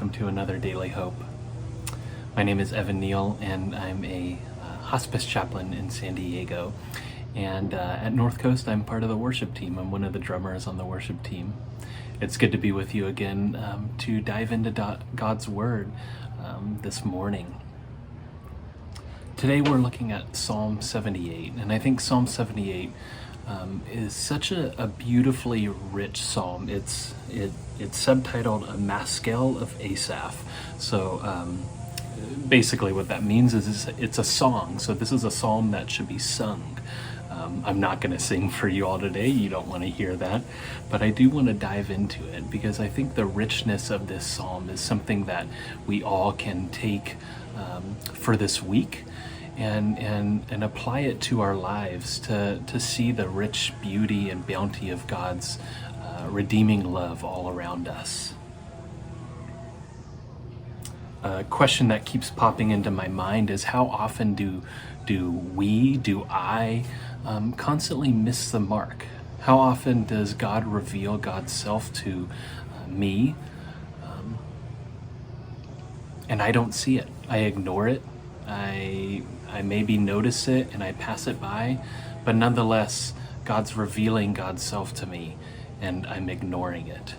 welcome to another Daily Hope. My name is Neel, and I'm a hospice chaplain in San Diego. And at North Coast, I'm part of the worship team. I'm one of the drummers on the worship team. It's good to be with you again to dive into God's Word this morning. Today we're looking at Psalm 78, and I think Psalm 78 is such a beautifully rich psalm. It's subtitled A Maskell of Asaph. So basically what that means is it's a song. So this is a psalm that should be sung. I'm not going to sing for you all today. You don't want to hear that. But I do want to dive into it because I think the richness of this psalm is something that we all can take for this week and apply it to our lives to see the rich beauty and bounty of God's redeeming love all around us. A question that keeps popping into my mind is how often do I constantly miss the mark? How often does God reveal God's self to me and I don't see it? I ignore it. I maybe notice it and I pass it by, but nonetheless, God's revealing God's self to me and I'm ignoring it.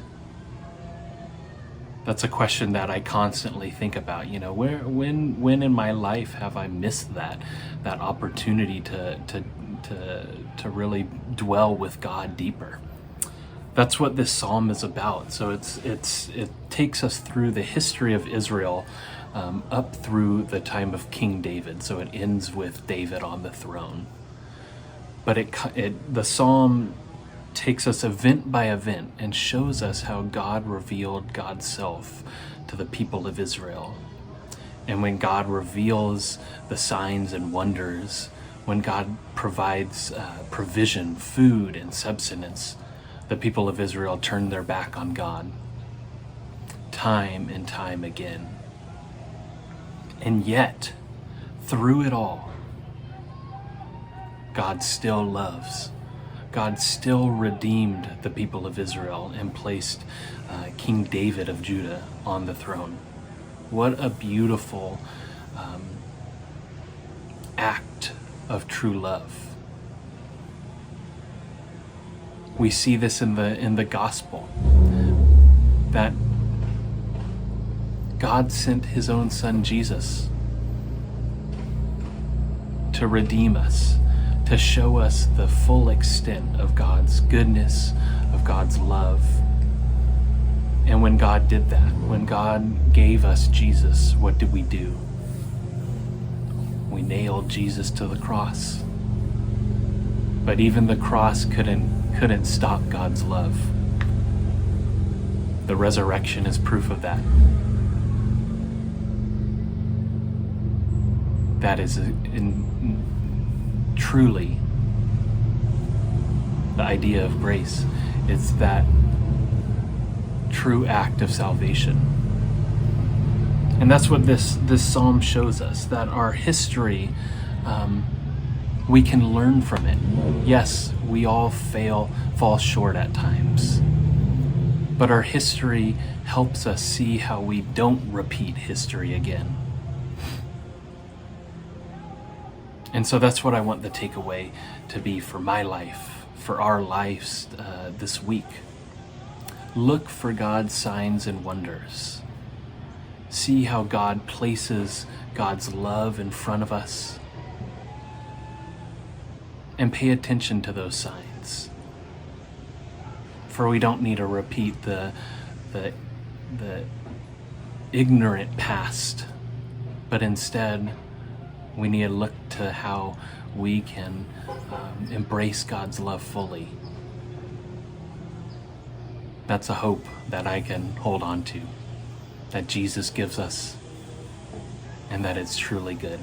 That's a question that I constantly think about. You know, when in my life have I missed that opportunity to really dwell with God deeper? That's what this psalm is about. So it takes us through the history of Israel up through the time of King David. So it ends with David on the throne. But the psalm takes us event by event and shows us how God revealed God's self to the people of Israel. And when God reveals the signs and wonders, when God provides provision, food, and subsistence, the people of Israel turn their back on God time and time again. And yet, through it all, God still loves. God still redeemed the people of Israel and placed King David of Judah on the throne. What a beautiful act of true love. We see this in the gospel, that God sent his own son Jesus to redeem us, to show us the full extent of God's goodness, of God's love. And when God did that, when God gave us Jesus, what did we do? We nailed Jesus to the cross. But even the cross couldn't stop God's love. The resurrection is proof of that. That is truly the idea of grace. It's that true act of salvation. And that's what this psalm shows us, that our history, we can learn from it. Yes, we all fall short at times. But our history helps us see how we don't repeat history again. And so that's what I want the takeaway to be for my life, for our lives this week. Look for God's signs and wonders. See how God places God's love in front of us. And pay attention to those signs. For we don't need to repeat the ignorant past, but instead we need to look to how we can embrace God's love fully. That's a hope that I can hold on to, that Jesus gives us, and that it's truly good.